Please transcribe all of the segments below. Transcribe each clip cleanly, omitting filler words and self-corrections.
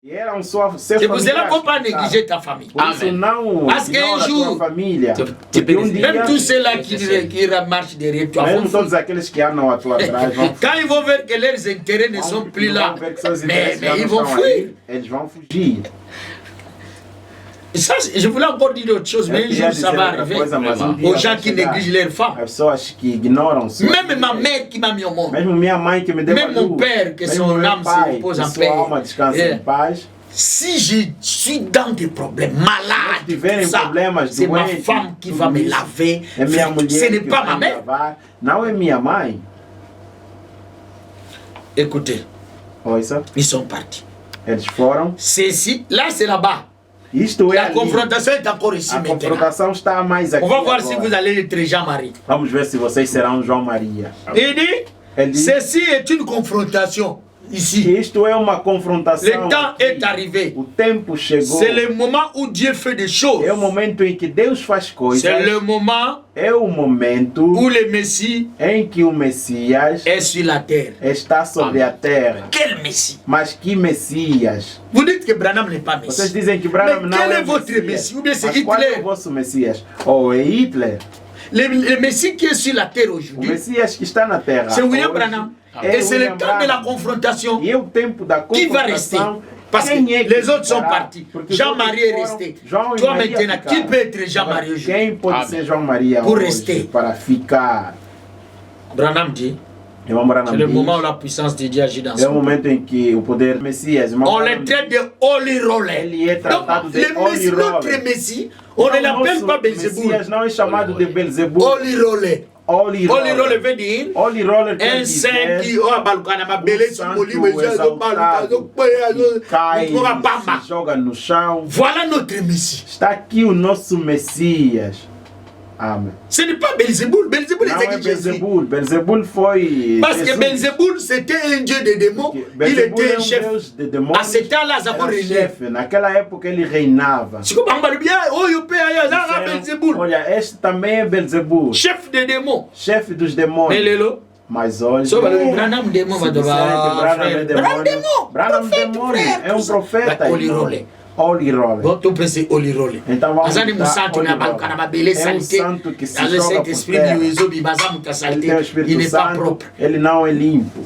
C'est pour cela qu'on ne peut pas négliger ta famille. Amen. Parce qu'un jour, même tous ceux-là qui marchent derrière toi, quand ils vont voir que leurs intérêts ne sont plus là, mais ils vont fuir. Ça, je voulais encore dire autre chose, mais un jour ça va arriver aux gens qui négligent leurs femmes. Même ma mère qui m'a mis au monde, même mon père, que son âme se repose en paix. Si je suis dans des problèmes, malade, c'est ma femme qui va me laver. Ce n'est pas ma mère. Écoutez, ils sont partis. Là, c'est là-bas. La confrontation est encore ici maintenant. On va voir si vous allez être Jean-Marie. Vamos ver se vocês serão João Maria. Il dit, ceci est une confrontation. Ici, le temps est arrivé. C'est le moment où Dieu fait des choses. C'est le moment où le Messie est sur la terre. Quel Messie? Vous dites que Branham n'est pas Messie. Mais quel est votre Messie? Ou bien c'est Hitler? Le Messie qui est sur la terre aujourd'hui, c'est William Branham. Et c'est le temps de la confrontation qui va rester. Parce que les autres sont partis. Jean-Marie est resté. Toi maintenant, qui peut être Jean-Marie aujourd'hui? Pour rester. Branham dit, c'est le moment où la puissance de Dieu agit dans ce monde. On le traite de Holy Roller. Donc, notre Messie, on ne l'appelle pas Belzéboul. Holy Roller. Holy Roller veut dire un saint qui a balcana ma belé sur voilà notre Messie. Amen. Ce n'est pas Belzéboul. Belzéboul est Belzéboul. Belzéboul foi. Parce que Belzéboul c'était un dieu de démons. Il était un chef. À ce temps-là, Zabo régnait. Naquela época ele reinava. Si vous parlez bien, oh you pay là Belzéboul. Olha, este também é Belzéboul. Chef des démons. Chef dos demônios. Mais Lelo. Mas hoje. Branham démon va devoir. Branham démon. Branham démon é profeta. Holy Roller. Holy Roller. Bon, tu peux c'est Holy Roller. Azani musantu na balkana mabele salité. Dans le Saint-Esprit du Ezobi bazamu ta salité. Il n'est pas propre. Ele não é limpo.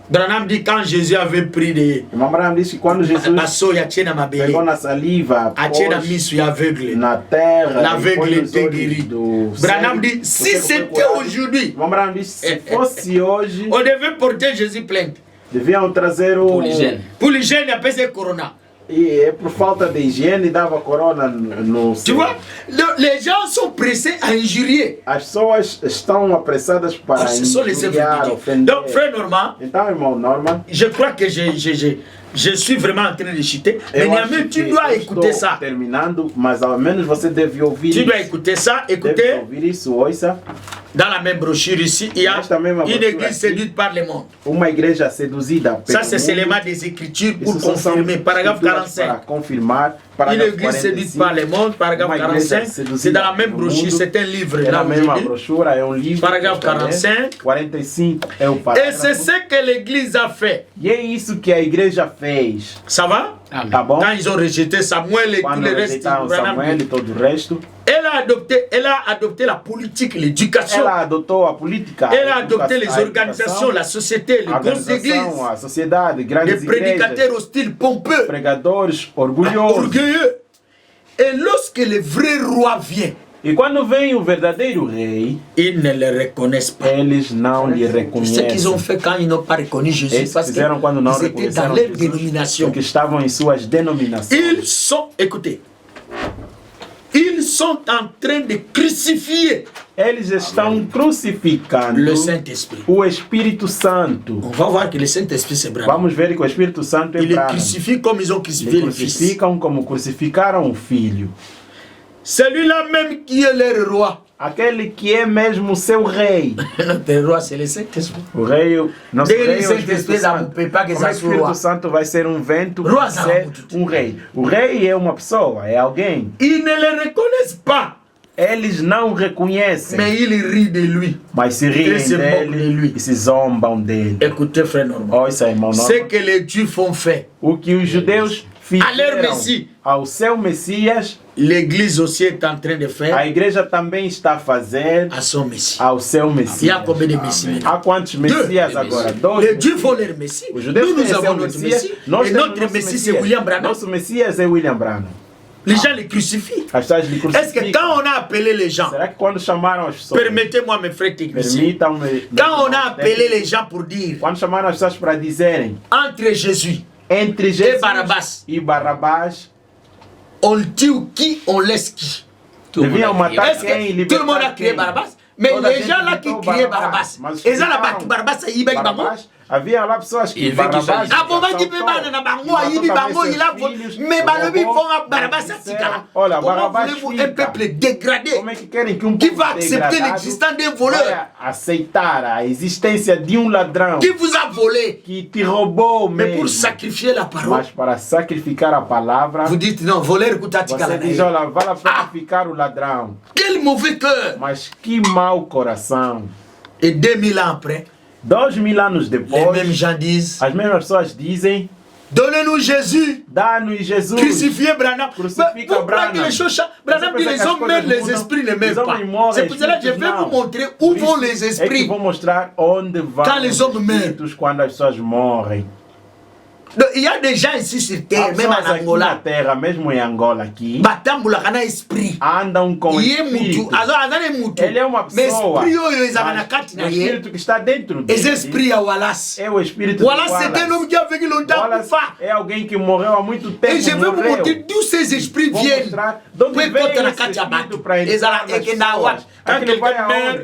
Branham dit quand Jésus avait pris des. Branham dit quando Jesus pegou na saliva, aveugle. Na terra, l'aveugle était guéri. Branham dit si c'était aujourd'hui, Branham dit se fosse hoje, on devait porter Jésus plainte. Deviam trazer o Pour l'hygiène, il y a pesé corona. E por falta de higiene dava corona no. Tu vois, les gens sont pressés à injurier. As pessoas estão apressadas para injuriar, ofender. Donc frère Norman, então irmão Norman, je crois que je suis vraiment en train de chuter. Mais néanmoins, tu dois écouter ça. Terminando, mas ao menos você deve ouvir. Tu dois écouter ça, écoutez. Ouvir isso, ouça. Dans la même brochure ici, il y a une église séduite par le monde. Uma igreja seduzida pelo Ça, c'est seulement des écritures pour confirmer. Paragraphe 45. Para confirmar. Une église séduite par le monde, paragraphe 45. C'est dans la même brochure, c'est un livre. La même brochure, é livre. Paragraphe 45. 45 é o parágrafo. Et c'est ce que l'église a fait. E é isso que a igreja fez. Ça va? Tá bom? Quand ils ont rejeté Samuel et tout le reste, Samuel e todo o resto. Elle a adopté la politique, l'éducation. Elle a adopté les organisations, la société, les grosses églises. A sociedade, grandes les prédicateurs hostiles, pompeux. Pregadores orgulhosos. Et lorsque le vrai roi vient, e quando vem o verdadeiro rei, ils ne le reconnaissent pas. Eles não lhe reconhecem. C'est ce qu'ils ont fait quand ils n'ont pas reconnu Jésus, parce qu'ils étaient dans leur dénomination. Porque estavam em suas denominações. Ils sont, écoutez, ils sont en train de crucifier. Eles estão crucificando le Saint-Esprit. O Espírito Santo. On va voir que le Saint-Esprit c'est Branham. Vamos ver que o Espírito Santo é Branham. Ils le crucifient comme ils ont crucifié le Fils. Crucificam como crucificaram o Filho. Celui-là même qui est leur roi. Aquele que é mesmo seu rei. Notre roi c'est le Saint-Esprit. O rei, nosso rei é o Espírito Santo. O Espírito Santo vai ser um vento para ser um rei. O rei é uma pessoa, é alguém. Ils ne le reconnaissent pas. Eles não reconhecem. Mais ils rient de lui. Mas se riem dele e se zombam dele. Écoutez, frère Normand. Ce que les Juifs font fait. O que os judeus fizeram ao seu Messias, l'Église aussi est en train de faire. A igreja também está a fazer à son Messie. Ao seu Messias. Il y a combien de Messias? Há quantos Messias agora? Les Juifs ont leur Messie. Nous avons notre Messie. Et notre Messie, c'est William Branham. Nosso Messias é William Branham. Les gens les crucifient. Est-ce que quand on a appelé les gens, permettez-moi mes frères techniciens, quand on a appelé les gens pour dire entre Jésus et Barabbas, on tue qui, on laisse qui? Tout le monde a crié Barabbas? Mais les gens là qui criaient Barabbas, ils ont la Barabbas, havia lá pessoas que Barabás olha, Barabás fica. Un peuple dégradé qui va accepter l'existence d'un voleur, aceitar a existência de ladrão qui vous a volé, que te roubou mais pour sacrifier la parole, mas para sacrificar a palavra, vous dites non, voleur você diz, olha, vale a pena ficar o ladrão. Quel mauvais cœur! Mas que mau coração. Et 2000 ans après, 2000 anos depois, les mêmes gens disent, as mesmas pessoas dizem, donnez-nous Jésus, dá-nos Jesus, crucifiez Branham. Crucifica Branham. Branham dit les hommes meurent, les esprits ne meurent pas. C'est pour cela que je vais vous montrer où vont les esprits quand les hommes meurent. Quando as pessoas morrem. Il y a des gens ici sur terre, même en Angola. Mesmo em Angola aqui. Batambula kana esprit. Andam com espírito. Ele é uma pessoa. O espírito que está dentro dele. Esse espírito é o Wallace. É o espírito Wallace c'est un homme qui a vécu longtemps. É alguém que morreu há muito tempo. Et je vais vous montrer d'où ces esprits viennent.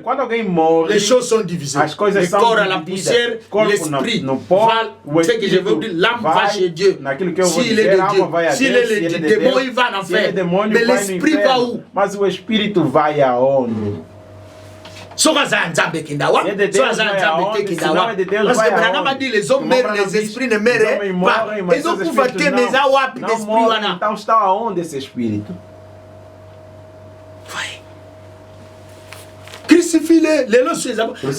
Quando alguém morre, les choses sont divisées. As coisas le corps à la poussière, l'esprit va. Ce que je veux dire, l'âme va chez Dieu. S'il est de Dieu, s'il est le démon, il va en enfer. Mais l'esprit va où? Mas o espírito vai aonde? Parce que Branham a dit les hommes meurent, les esprits ne meurent pas. Ils ont pouvaté mes awap d'esprit. Então está aonde esse espírito? Crucifie-les,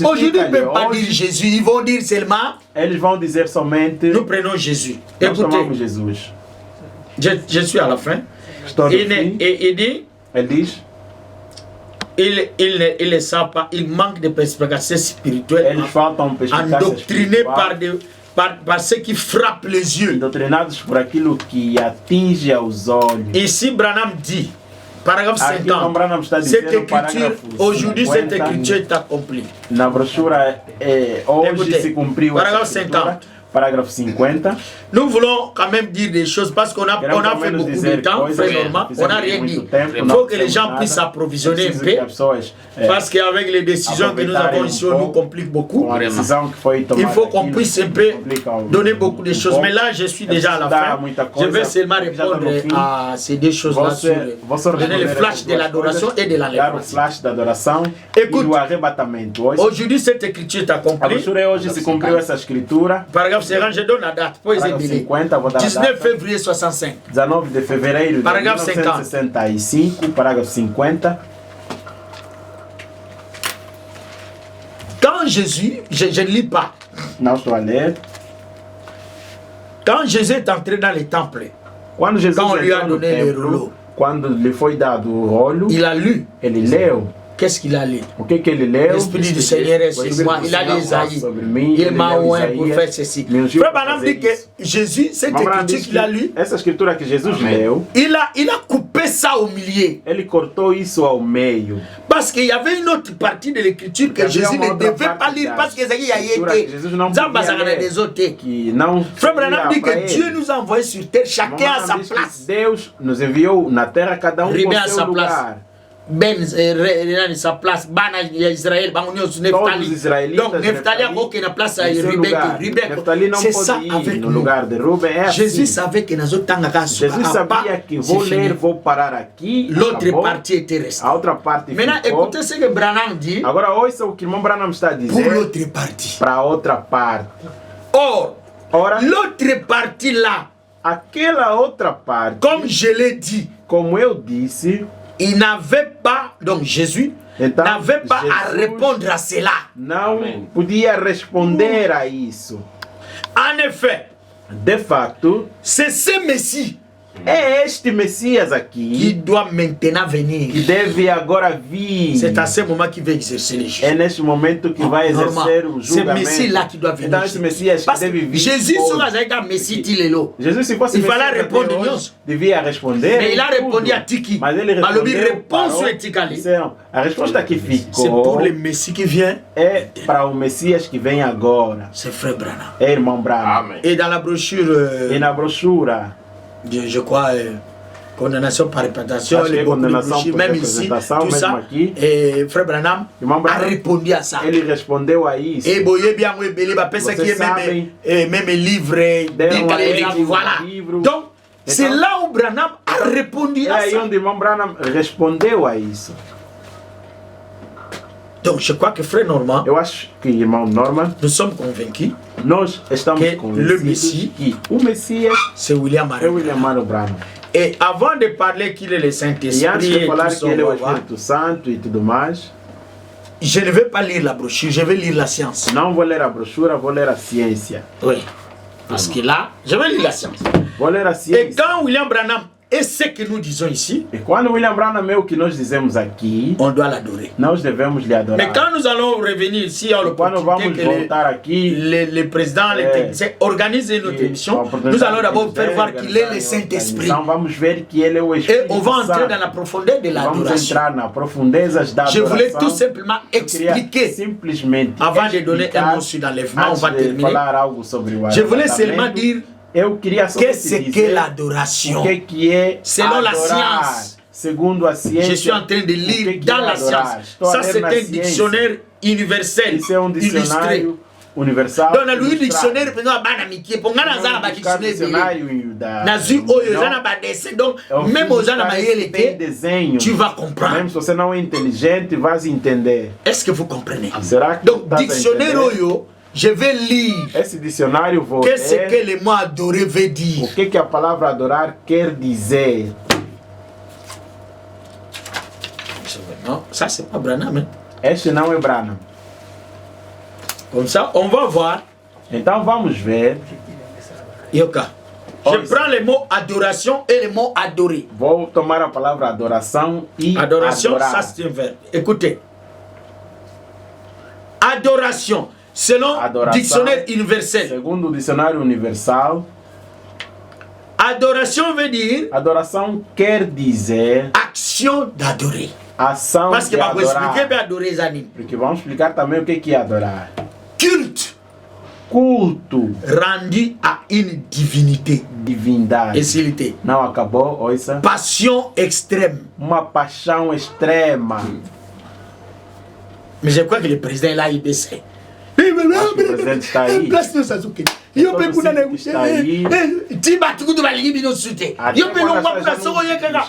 aujourd'hui ils ne peuvent pas dire Jésus, ils vont dire seulement. Eles vão dizer somente. Nous prenons Jésus. Écoutez, je suis à la fin. Il dit. Elle dit. Il ne savent pas, il manque de perspicacité spirituelle, endoctrinés par ce qui frappe les yeux. Doutrinados por aquilo que atinge aos olhos. Ici, Branham dit, paragraphe 50, cette écriture, aujourd'hui, cette écriture est accomplie. Na brochura, hoje se cumpriu paragraphe 50. Paragraphe 50. Nous voulons quand même dire des choses parce qu'on a fait beaucoup de temps, frère Normand, on n'a rien dit. Il faut que les gens puissent s'approvisionner un peu parce qu'avec les décisions que nous avons ici, on nous complique beaucoup. Il faut qu'on puisse un peu donner beaucoup de choses. Mais là, je suis déjà à la fin. Je vais seulement répondre à ces deux choses-là sur donner le flash de l'adoration et de l'enlèvement. Écoute, aujourd'hui, cette écriture est accomplie. Paragraphe 50, je donne la date. 19 février 65. 19 de fevereiro de paragraphe 1965, paragraphe 50. Quand Jésus, je ne lis pas. Não estou a ler. Quand Jésus est entré dans le temple, quand on lui a donné le rouleau, quando lhe foi dado o rolo, il a lu. Ele leu. Qu'est-ce qu'il a lu? L'Esprit du Seigneur est sur moi. Il a lu Isaïe. Il m'a oint pour faire ceci. Frère Branham dit que Jésus, cette écriture qu'il a lu, essa escritura que Jesus leu, il a coupé ça au milieu. Ele cortou isso ao meio. Parce qu'il y avait une autre partie de l'écriture que Jésus ne devait pas lire parce que Isaïe a été. Frère Branham dit que Dieu nous a envoyés sur terre, chacun à sa place. Deus nos enviou na terra, cada com seu lugar. Sa place, Israël, donc Nephtali a aucune place à c'est ça avec nous. Jésus savait que Jésus sabia que vou ler, vou parar aqui. L'autre partie était restée. Maintenant, écoutez ce que Branham dit. Agora ouça o que irmão Branham está a dizer. Pour l'autre partie. Para outra parte. Or, l'autre partie là, aquela outra parte, comme je l'ai dit, como eu disse, il n'avait pas, donc Jésus, n'avait pas à répondre à cela. Não podia responder a isso. En effet, de facto, c'est ce Messie é este Messias aqui qui doit maintenant venir. Que deve agora vir. C'est à ce moment qu'il va exercer les jugements. É neste momento que vai exercer o julgamento. C'est Messie là qui doit venir. Então esse Messias que deve vir. Jésus sera un Messie tilelo. Jesus se fosse il fallait répondre hoje, devia responder. Mais il a répondu à Tiki. Mas ele respondeu a resposta que ficou. C'est pour le Messie qui vient. É para o Messias que vem agora. C'est frère Branham. É irmão Branham. Et dans la brochure. E na brochura. Je crois, condamnation par répétition, les brochures, même ici, tout ça, et Frère Branham a répondu à ça. Ele respondeu a isso. Et voyez bien, ça qui est même livre, voilà. Donc, c'est là où Branham a répondu à ça. É aí onde irmão Branham respondeu a isso. Donc, je crois que Frère Norman, eu acho que irmão Norman, nous sommes convaincus nós estamos que le Messie, o Messias, c'est William Mariano Branham. Et avant de parler qu'il est le Saint-Esprit et tout ça, Santo e tudo mais, je ne vais pas lire la brochure, je vais lire la science. Não vou ler a brochura, vou ler a ciência. Oui, parce que là, je vais lire la science. Vou ler a ciência. Et quand William Branham et ce que nous disons ici, e quando William Branham é o que nós dizemos aqui, on doit l'adorer. Nós devemos lhe adorar. Mais quand nous allons revenir ici, quando vamos voltar aqui, les présidents, les techniciens organisent notre émission, nous allons d'abord faire voir qu'il est le Saint-Esprit. Vamos ver que ele é o Espírito Et on va entrer dans la profondeur de l'adoration. Je voulais tout simplement expliquer, avant de donner un mot sur l'enlèvement, on va terminer. Je voulais seulement dire qu'est-ce que l'adoration selon la science. Segundo a ciência, je suis en train de lire dans la science. Ça, c'est un dictionnaire universel. Isso é dicionário universal. Donc, le dictionnaire, par exemple, banamiki, pour nga nazana ba dictionnaire nazu oyo zana ba dessin. Donc, même aux gens tu vas comprendre. Même si você não é inteligente, vas entender. Est-ce que vous comprenez? Será que donc, dictionnaire oyo, je vais lire. Esse dicionário vou qu'est-ce que le mot adorer veut dire? O que a palavra adorar quer dizer? Non, ça c'est pas Branham. Hein? Este não é Branham. Comme ça, on va voir. Então vamos ver. Yoka. Je prends les mots adoration et les mots adorer. Vou tomar a palavra adoração e adoration, adorar. Ça c'est un verbe. Écoutez. Adoration, selon dictionnaire universel. Segundo o dicionário universal. Adoration veut dire. Adoração quer dizer. Action d'adorer. Ação parce que de adorar. Porque vamos explicar também o que é adorar. Culte. Culto. Rendu à une divinité. Divindade. Exilité. Não acabou, ouça. Passion extrême. Uma paixão extrema. Mais je crois que le président est là, il décède. O presidente está aí. Place de Sasuke. Yo pe kuna na kushebe. Tiba tukudu bali bino sute. Yo pe lo ngwa kuna soko yekanga.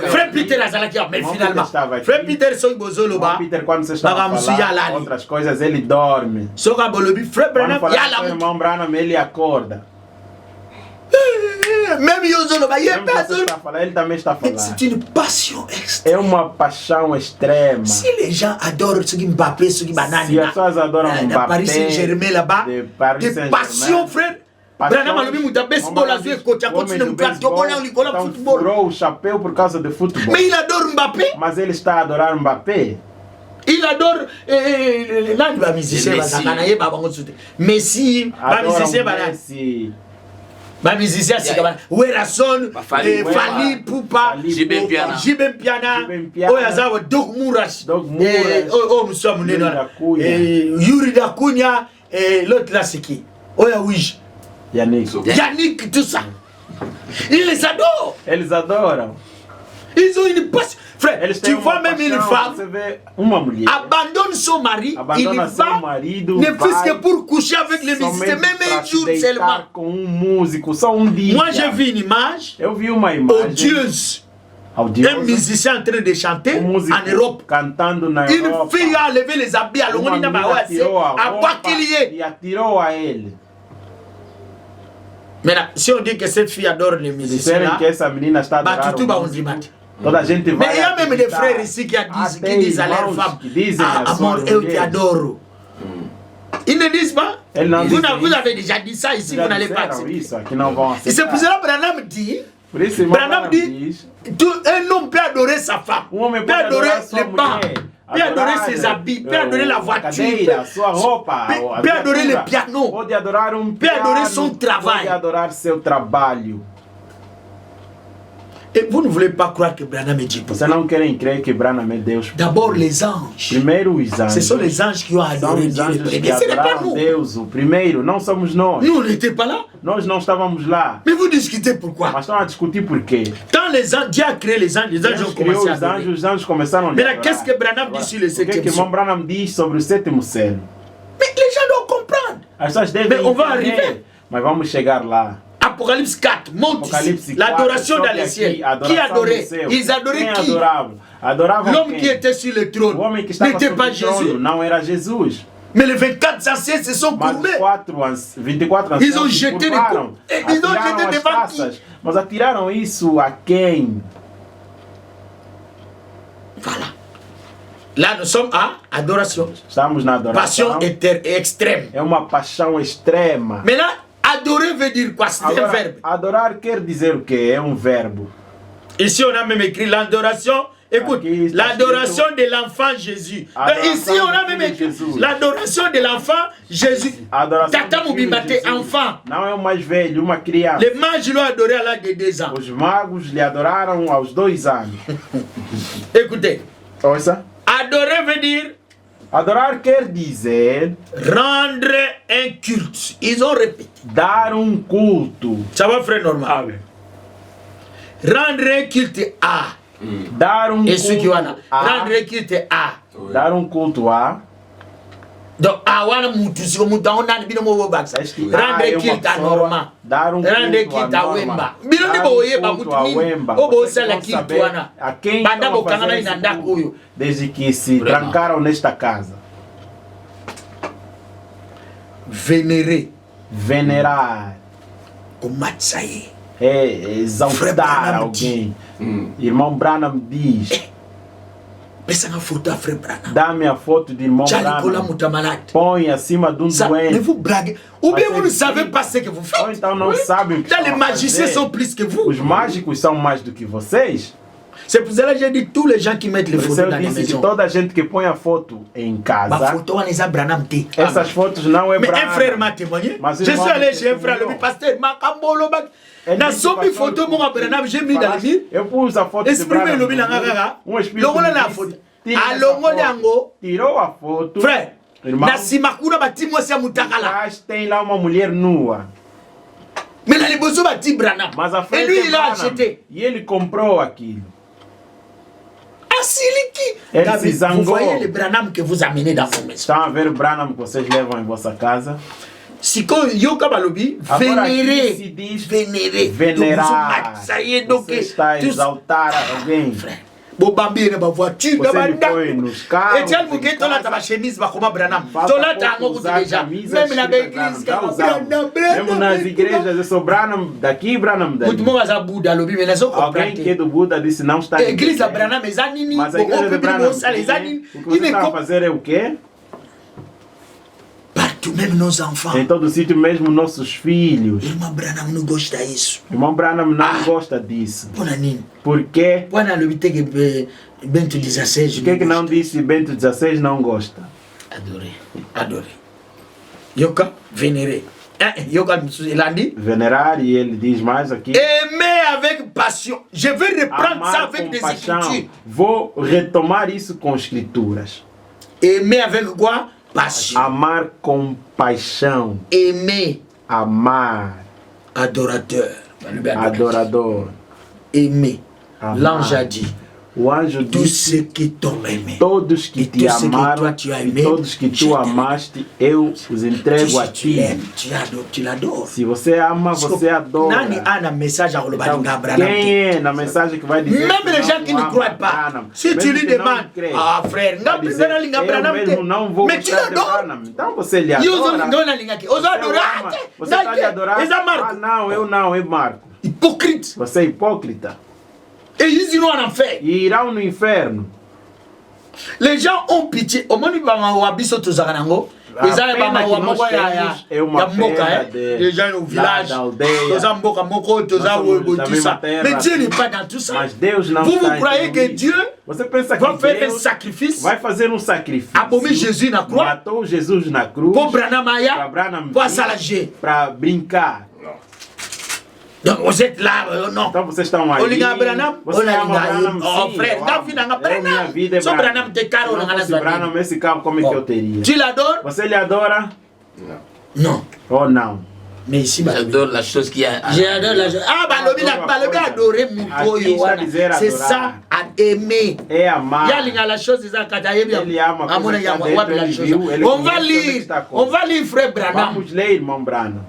Frère Peter azala ki mais finalement. Frère Peter so ibozolo ba. Peter quando você está a falar outras coisas ele dorme. Soka bolobi Frère Branham yala. O irmão Branham ele acorda. Même Yozolo ba ele também está a falar. C'est une passion extrême. É uma paixão extrema. Si les gens adorent ce qui Mbappé, ce qui banane. Si as pessoas adoram Mbappé, Paris Saint-Germain là-bas, de passion, frère. Branham alobi muta baseball azue coach continue muta tokola likola football. Tirou o chapéu por causa de futebol. Mais il adore Mbappé. Mas ele está a adorar Mbappé. Il adore là il va musicien bazakana ye babango tsute. Messi, ba musicien bana. Ba musicien sikabana. Werason, Fali Poupa, Jibem Piana. Oya zawo Doc Murash. Oh monsieur Muneno. Yuri Dakunya et l'autre là c'est qui? Oya Ouij. Yannick, tout ça. Ils les adorent. Eles adoram. Ils ont une passion. Frère, tu vois même une femme abandonne son mari, il va, ne fût-ce que pour coucher avec le musicien, même un jour seulement. Moi j'ai vu une image odieuse. Un musicien en train de chanter en Europe. Une fille a levé les habits à l'ongoni na bawase, à quoi qu'il y ait. Maintenant, si on dit que cette fille adore les musiciens là, bah tout va on dit. Toda a gente vai. Mais il y a même des frères ici qui disent à leur femme, amor, eu te adoro. Ils ne disent pas. Vous avez déjà dit ça ici, vous n'allez pas accepter. Et c'est pour cela que Branham dit, un homme peut adorer sa femme, peut adorer les bancs, peut adorer ses habits, peut adorer la voiture, peut adorer le piano, peut adorer son travail. Et vous ne voulez pas croire que Branham est Dieu. D'abord les anges. Ce sont les anges qui ont adoré Dieu le premier. Ce n'est pas nous. Nous n'étions pas là. Mais vous discutez pourquoi? Quand les anges, Dieu a créé les anges ont commencé à adorer. Mais là, qu'est-ce que Branham dit sur le 7e ciel? Mais les gens doivent comprendre. Mais on va arriver. Apocalypse 4 montre l'adoration dans les ciels. Qui adorait? Ils adoraient qui? L'homme qui était sur le trône n'était pas Jésus. Mais les 24 anciens se sont courbés. Ils ont jeté des coups. Et ils ont jeté devant qui? Voilà. Là, nous sommes à adoration. Passion extrême. Mais là, adorer veut dire quoi? C'est un verbe. Adorar quer dizer o quê? É verbo. Ici, on a même écrit l'adoration. Écoute, l'adoration de l'enfant Jésus. Ici, on a même écrit l'adoration de l'enfant Jésus. Tata Mubimate, enfant. Não é o mais velho, uma criança. Les mages l'ont adoré à l'âge de 2 ans. Os magos lhe adoraram aos 2 anos. Écoutez. Ouça. Adorer veut dire. Adorar quer dizer rendre un culte. Ils ont répété. Dar culto. Ça va, frère normal. Rendre un culte à. Dar et ceux qui wana. Rendre un culte à. Dar culto a. Donc, awana mutu si mutu on a bino mo baksa. Rendre culte à Norma. Rendre culte à Wemba. Bino ni boye ba mutu ni. Obo sala culte wana. Banda bo kangana ina ndako uyo. Desde que se trancaram nesta casa. Venerar. O matsaye. É exaltar alguém. Irmão Branham diz. Dá-me a foto de irmão Branham. Põe acima de doente. Mais vous braguez. Ou bien vous ne savez pas ce que vous faites. Ou então não sabem o que les magiciens sont plus que vous. Os mágicos são mais do que vocês. C'est pour cela que j'ai dit tous les gens qui mettent les photos dans la maison. Toda a gente que põe a foto em casa. Essas fotos não é Branham. Mais un frère m'a témoigné. Je suis allé chez un frère, le pasteur Makambolo. Na sobi photo mon Branham, j'ai mis dans le lit. Eu pus a foto de Branham. Longola na foto. Alongola yango. Tirou a foto. Frère. Na simakuna batimo sia mutakala. Tem lá uma mulher nua. Mais là les besoins bati Branham. Et lui il a acheté. E ele comprou aquilo. Vous voyez le Branham que vous amenez dans vos maisons. Estão a ver o Branham que vocês levam em vossa casa. Si quand Yoka Balobi, vénérer, venerar. Você está a exaltar alguém. Bobambi na voiture, na banda. Et tiens, vous que toi là ta chemise va comme Branham. Toi là t'as encore déjà. Même na église, même nas igrejas eu sou Branham daqui, Branham daí. Muito mais a Buda lobi, mais nós alguém que é do Buda disse não está. A igreja Branham exanini, mas a igreja de Branham exanini. O que você está a fazer é o quê? Partout, même nos enfants. Em todo sítio, mesmo nossos filhos. Irmão Branham não gosta disso. Irmão Branham não gosta disso. Por quê? Bento 16. Por que não disse Bento 16 não gosta? Adorei. Yoka, venérer. Yoka, il a dit. Venerar, e ele diz mais aqui. Aimer avec passion. Je vais reprendre ça avec des écritures. Vou retomar isso com escrituras. Aimer avec quoi? Passion. Amar com paixão. Aimer. Amar. Adorateur. Adorador. Aimer. L'ange a dit. O anjo disse, ceux qui t'ont aimé, todos que te amaram, todos que tu amaste, eu os entrego a ti. Tu l'adores. Se você ama, você adora. Então, quem é na mensagem que vai dizer? Même les gens qui ne croient pas. Si tu lui demandes, ah frère, eu não vou mais tu l'adores. Então você lhe adora. Você está lhe adorando. Ah não, eu não, é Marco. Hypocrite. Você é hipócrita. Et ils iront en enfer. E irão no inferno. Les gens ont pitié. Au moment où les gens au village, mais Dieu n'est pas dans tout ça. Vous croyez que Dieu va faire un sacrifice? Abomer Jésus na croix. Pour Branham Aya, pour Asalager. Para brincar. Donc vous êtes là, non. Então vocês estão aí. Você ama Branham, oh frère, Branham. Só Branham tem caro na casa. Branham esse carro como é que eu teria? Tu l'adores? Você lhe adora? Non. Oh non. Mais ici, j'adore la chose qui a. J'adore la chose. Ah, bah, le adorer mon c'est ça, à aimer. Et amar. Il y a la chose, c'est ça, quand il y a on va lire, frère Branham. Vamos ler, irmão Branham.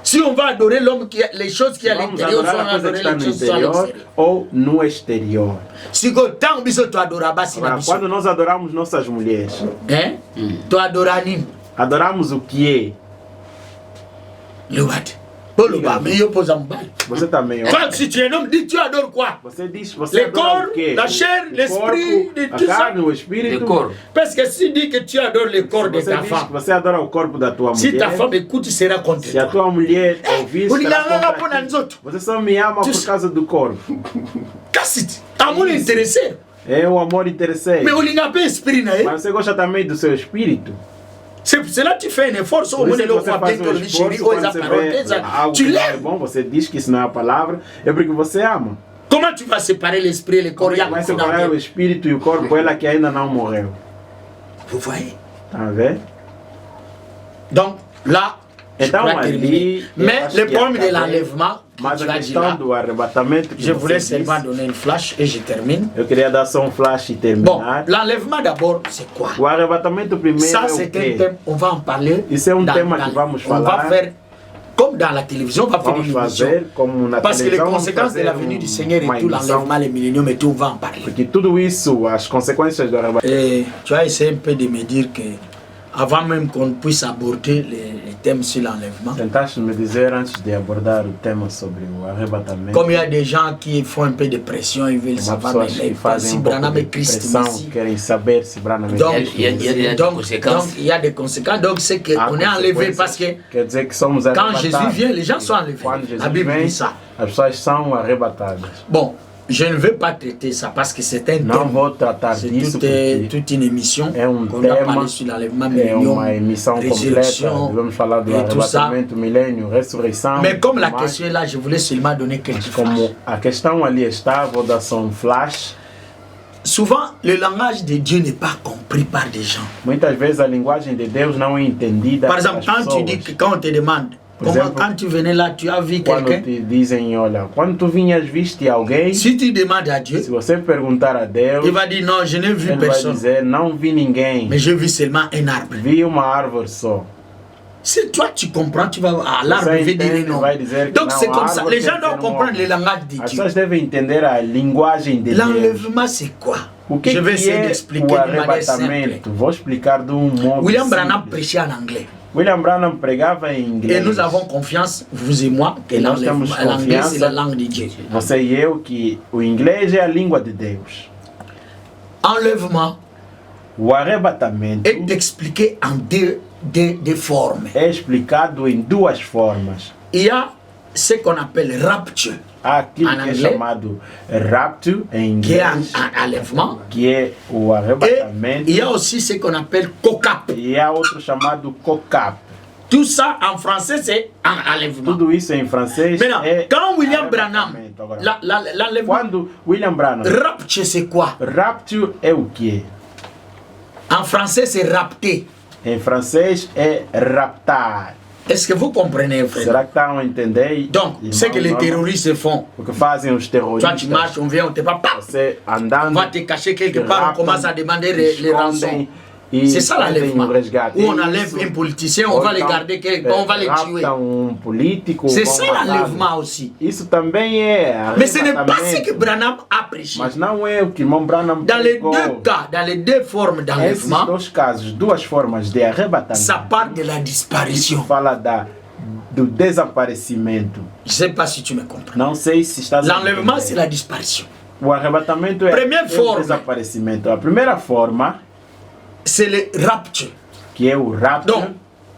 Si on va adorer l'homme qui a les choses qui à l'intérieur, on va adorer les choses qui à l'extérieur. Ou no exterior. Si quand tu adoras, quando nós adoramos nossas mulheres, tu adoras nini? Adoramos o que é? Você também. Quand si tu es un homme, dis tu adores quoi? Você le corps, la chair, l'esprit, tout ça. Le corps. Parce que si tu dis que tu adores le corps de ta femme, você adora o corpo da tua mulher. Si ta femme écoute, tu seras content. Se a tua mulher ouvir, você só me ama por causa do corpo. Casse-te. Amor interessé. É o amor interessante. Mais on n'a pas esprit, né? Mas você gosta também do seu espírito. C'est là que tu fais un effort sur le tu l'aimes. Bom, você diz que isso não é a palavra, é porque você ama. Comment tu vas séparer l'esprit et le corps? Vai separar o espírito e o corpo, ela que ainda não morreu. Vous voyez? Tá vendo? Donc là, então, mais le problème de l'enlèvement, mas a questão do arrebatamento, je voulais seulement donner une flash et je termine. Eu queria dar só flash e terminar. Bon, l'enlèvement d'abord, c'est quoi? O arrebatamento primeiro. Ça, c'est un thème, on va en parler. Isso é tema que vamos falar. On va faire comme dans la télévision, on va faire une émission. Parce que les conséquences de la venue du Seigneur et tout l'enlèvement, les milléniums et tout, on va en parler. Porque tudo isso, as consequências do arrebatamento. Et tu as essayé un peu de me dire que avant même qu'on puisse aborder les thèmes sur l'enlèvement. Tentaste me dizer antes de abordar o tema sobre o arrebatamento. Comme il y a des gens qui font un peu de pression, ils veulent savoir si Branham est Christ ici. Querem saber se Branham est donc, il y a des conséquences. Donc c'est qu'on est enlevé parce que quand Jésus vient, les gens sont enlevés. La Bible dit ça. As pessoas são arrebatadas. Bon. Je ne veux pas traiter ça parce que c'est un thème. Toute une émission. On a parlé sur l'enlèvement millénium, résurrection et tout ça. Mais comme la question est là, je voulais seulement donner quelques flashs. A questão ali está, vou dar só flash. Souvent, le langage de Dieu n'est pas compris par des gens. Muitas vezes a linguagem de Deus não é entendida. Par exemple, quand on te demande, quand tu venais là, tu as vu quelqu'un? Quando tu vinhas, viste alguém? Si tu demandes à Dieu, se você perguntar a Deus, il va dire non, je n'ai vu personne. Vai dizer, não vi ninguém. Mais j'ai vu seulement un arbre. Vi uma árvore só. Si toi tu comprends, tu vas l'arbre veut dire non. Donc c'est comme ça. Les gens doivent comprendre le langage de Dieu. As pessoas devem entender a linguagem de Deus. L'enlèvement c'est quoi? Je vais essayer d'expliquer de manière simple. Vou explicar de modo William Branham prêchait en anglais. William Branham pregava em inglês. Et nous avons confiance, vous et moi, que l'anglais c'est la langue de Dieu. Você e eu que o inglês é a língua de Deus. Enlèvement. O arrebatamento est expliqué en deux formes. É explicado em duas formas. Il y a ce qu'on appelle rapture. Aquilo que é chamado rapture em inglês, que é enlèvement, que é o arrebatamento. Et il y a aussi ce qu'on appelle cocap. E há outro chamado cocap. Tout ça en français c'est enlèvement. Tudo isso em francês. Maintenant, quand William Branham, l'enlèvement. Quando William Branham. Rapture c'est quoi? Rapture é o que? En français c'est rapter. Em francês é raptar. Est-ce que vous comprenez, frère? Será que estão a entender? Donc, ce que les terroristes font. O que fazem os terroristas? Toi, tu marches, on vient, on te va pas. Você andando. On va te cacher quelque part, on commence à demander les rançons. C'est ça l'enlèvement. Où on enlève un politicien, on va les garder, on va les tuer. C'est ça l'enlèvement aussi. Isso também é. Mais ce n'est pas ce que Branham a prêché. Mas não é o que irmão Branham dans les deux cas, dans les deux formes d'enlèvement, dois casos, duas formas de arrebatamento. Ça parle de la disparition. Fala da do desaparecimento. Je ne sais pas si tu me comprends. Não sei se estás a entender. L'enlèvement, c'est la disparition. O arrebatamento é o desaparecimento. A primeira forma, c'est le rapture. Que é o rapto. Donc,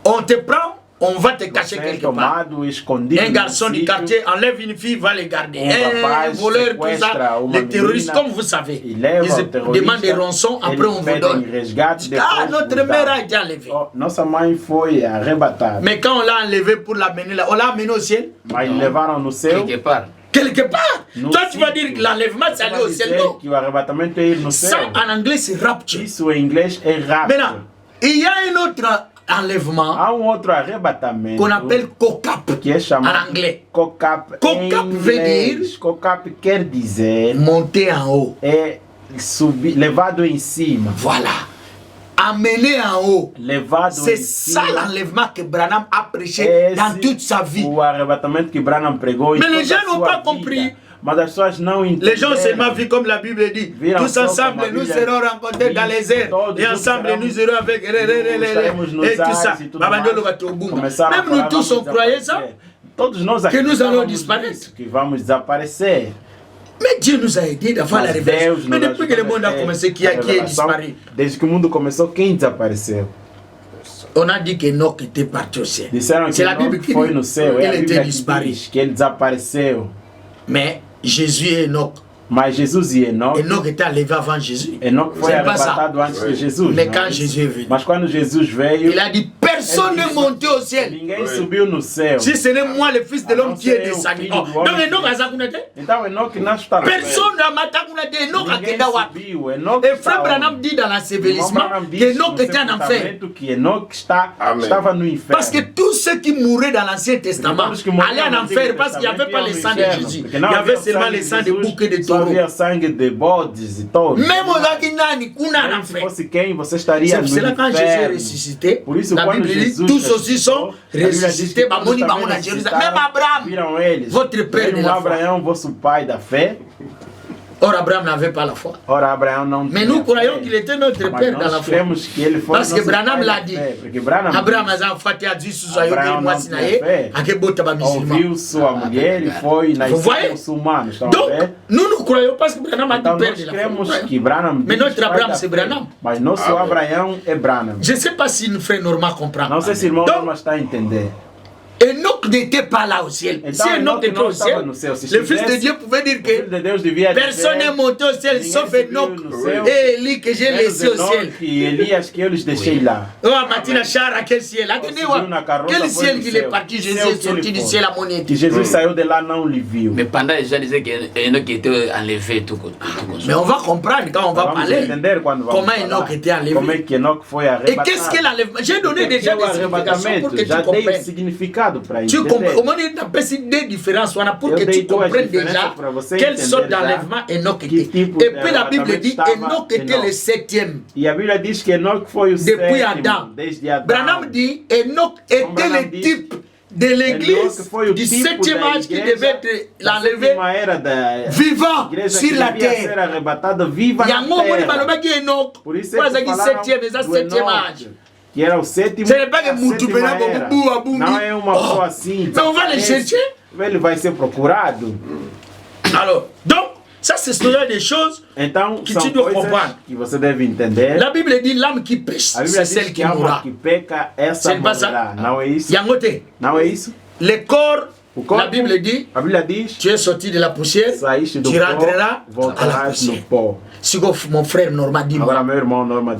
on te prend, on va te cacher quelque part. Un garçon du quartier enlève une fille, va les garder. Un voleur, tout ça. Les terroristes, comme vous savez, ils demandent des rançons, après on vous donne. Ah, notre mère a été enlevée. Nossa mãe foi arrebatada. Mais quand on l'a enlevée pour l'amener là, on l'a amenée au ciel. Mas levaram no céu. Quelque part. Quelque part. Toi, tu vas dire que l'enlèvement, c'est aller au ciel. Non. Ça, en anglais, c'est rapture. Isso em inglês é rapto. Maintenant, il y a un autre enlèvement qu'on appelle COCAP en anglais. COCAP veut dire COCAP quer dizer monter en haut. É subir, levado em cima. Voilà. Amené en haut. C'est ça l'enlèvement que Branham a prêché dans toute sa vie. O arrebatamento que Branham pregou. Mais les gens n'ont pas compris. Les gens seulement vivent comme la Bible dit. Tous ensemble, nous serons rencontrés dans les airs. Et ensemble, nous irons avec et tout ça. Même nous tous, on croyait ça. Que nous allons disparaître. Que vamos desaparecer. Mais Dieu nous a aidés d'avoir la révélation. Mais depuis que le monde a commencé, qui est disparu? Desde que o mundo começou, quem desapareceu? On a dit qu'Enoch était parti au ciel. C'est la Bible qui dit qu'il était disparu. Que ele desapareceu. Mais Jésus et Enoch. Mas Jesus e Enoch. Enoch était enlevé avant Jésus. Enoch foi arrebatado antes de Jesus. Mais quand Jésus est venu. Mas quando Jesus veio, il a dit personne n'est monté au ciel. Ninguém subiu no céu. Si ce n'est moi le fils de l'homme qui est descendu. Donc Enoch a zakunete. Então Enoch não está. Personne n'a matakunete. Enoch a kenda wapi. Et frère Branham dit dans l'ensevelissement que Enoch était en enfer. Que Enoch estava no inferno. Parce que tous ceux qui mouraient dans l'Ancien Testament allaient en enfer parce qu'il n'y avait pas le sang de Jésus. Il y avait seulement le sang de boucs et de taureaux. Sangue de bodes e touros. Même se fosse quem, você estaria no inferno. Quand Jésus est ressuscité, por isso, la Bible dit tous aussi sont ressuscités. Même Abraham, votre père de la foi. Abraão, vosso pai da fé. Or Abraham n'avait pas la foi. Ora, Abraão não Mais nous croyons qu'il était notre père dans la foi. Parce que Branham l'a dit. Abraham a fait à Dieu sous aïe de moi sinaïe, à que bota ba musulman. Ouviu sua mulher e foi na igreja muçulmana. Donc, nous croyons parce que Branham a dit père de la foi. Mais notre Abraham c'est Branham. Mas nosso Abraão é Branham. Je ne sais pas si le frère Norma comprend. Não sei se o irmão Norma está a entender. Enoch n'était pas là au ciel. Si Enoch était au ciel, le Fils de Dieu pouvait dire que personne n'est monté au ciel sauf Enoch et Élie que j'ai laissé au ciel. Oh, Matina Chara, quel ciel? Quel ciel qu'il est parti? Jésus est sorti du ciel à mon état. Jésus saiu de là, não lhe viu. Mais pendant les gens disaient qu'Enoch était enlevé tout. Mais on va comprendre quand on va parler comment Enoch était enlevé. Et qu'est-ce qu'elle enlève? J'ai donné déjà des significations pour que tu comprennes. Tu comprends, au moins il y a des différences pour que tu comprennes déjà quelle sorte d'enlèvement Enoch était. Et puis la Bible dit Enoch était le 7e. Depuis Adam. Branham dit Enoch était le type de l'église du 7e âge qui devait être l'enlevé vivant sur la terre. Il y a un moment où il Enoch, pour le 7e, et ça 7e âge. Que era o sétimo. Ce n'est pas que não é uma pessoa assim. Mais on va le chercher. Ele vai ser procurado. Alors, donc, ça c'est ce genre de choses então, que tu dois comprendre. Que você deve entender. La Bible dit l'âme qui pêche, c'est celle qui mourra. Que peca, essa morrerá. Não é isso? Yangote. Não é isso? Le corps, la Bible dit, tu es sorti de la poussière, tu rentreras à la poussière. Si mon frère Norma dit,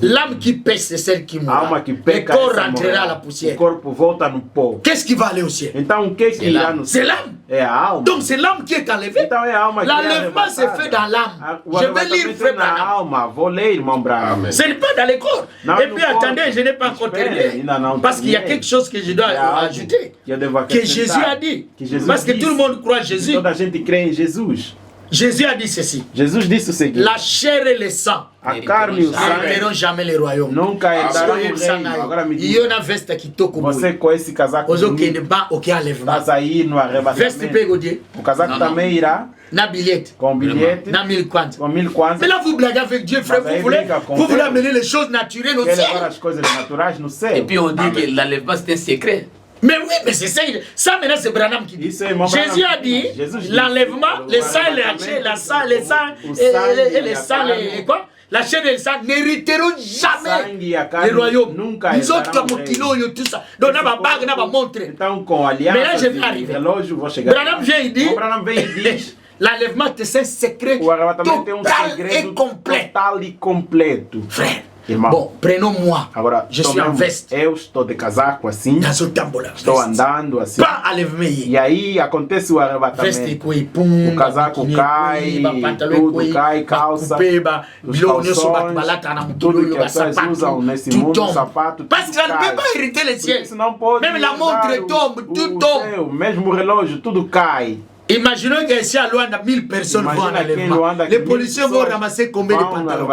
l'âme qui pêche, c'est celle qui mourra. Le corps rentrera à la poussière. Qu'est-ce qui va aller au ciel? C'est l'âme. Donc c'est l'âme qui est enlevée. L'enlèvement se fait dans l'âme. Je vais lire frère Branham. Ce n'est pas dans le corps. Et puis attendez, je n'ai pas encore terminé. Parce qu'il y a quelque chose que je dois ajouter. Que Jésus a dit. Parce que tout le monde croit Jésus. Jésus a dit ceci. Jesus disse o seguinte. La chair et le sang n'herbergeront jamais le royaume. Nunca herdarão o reino. Agora me diga. Você com esse casaco estás aí no arrebatamento. O casaco também irá. Na bilhete. Com bilhete. Na 1000 kwanza. Com 1000 kwanza. Mais là vous blaguez avec Dieu, frère. Vous voulez amener les choses naturelles au ciel. As coisas naturais no céu. Et puis on dit que l'enlèvement c'est un secret. Mais oui, mais c'est ça. Ça maintenant c'est Branham qui dit. Jésus a dit l'enlèvement, les sangs et les hachés, les sangs et quoi? La chaîne et le sang n'hériteront jamais le royaume. Nous autres comme kilo et tout ça. Donc on a ma bague, on a ma montre. Mais là je vais arriver. Branham vient il dit l'enlèvement c'est un secret total et complet. Frère. Irmão, bom, prenons-moi. Agora, je suis en veste. Eu estou de casaco assim. Estou andando assim. E aí acontece o arrebatamento. O casaco cai, tudo cai, calça, os calções, tudo que as pessoas usam nesse mundo, sapato. Parce que ça ne peut pas hériter les cieux. Même la montre tombe, tout tombe. Mesmo o relógio, tudo cai. Imaginons qu'ici à Luanda, 1000 personnes vont en enlèvement. Les policiers vont ramasser combien de pantalons?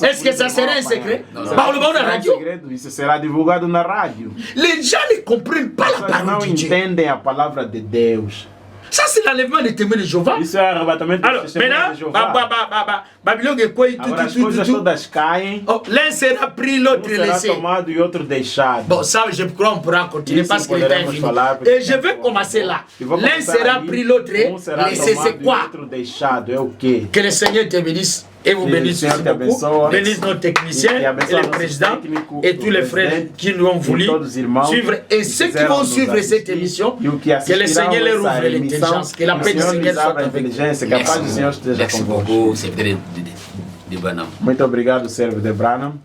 Est-ce que ça serait un secret? Parle-moi de la radio. Isso será divulgado na rádio. Les gens ne comprennent pas la parole de Dieu. Não entendem a palavra de Deus. Ça, c'est l'enlèvement des témoins de Jéhovah. Isso é arrebatamento dos testemunhos de Jeová. Babylone é coi, agora as coisas todas caem. L'un sera pris, l'autre laissé. Será tomado e outro deixado. Bon, ça, je crois qu'on pourra continuer parce qu'il est infini. Et je vais commencer là. L'un sera pris, l'autre laissé. C'est quoi? Que le Seigneur te bénisse. Et vous bénisse beaucoup. Bénisse nos techniciens et les présidents et tous les frères qui nous ont voulu suivre. Et ceux qui vont suivre cette émission, que le Seigneur leur ouvre l'intelligence, que la paix du Seigneur soit avec nous. Merci beaucoup, c'est de Branham. Muito obrigado, servo de Branham.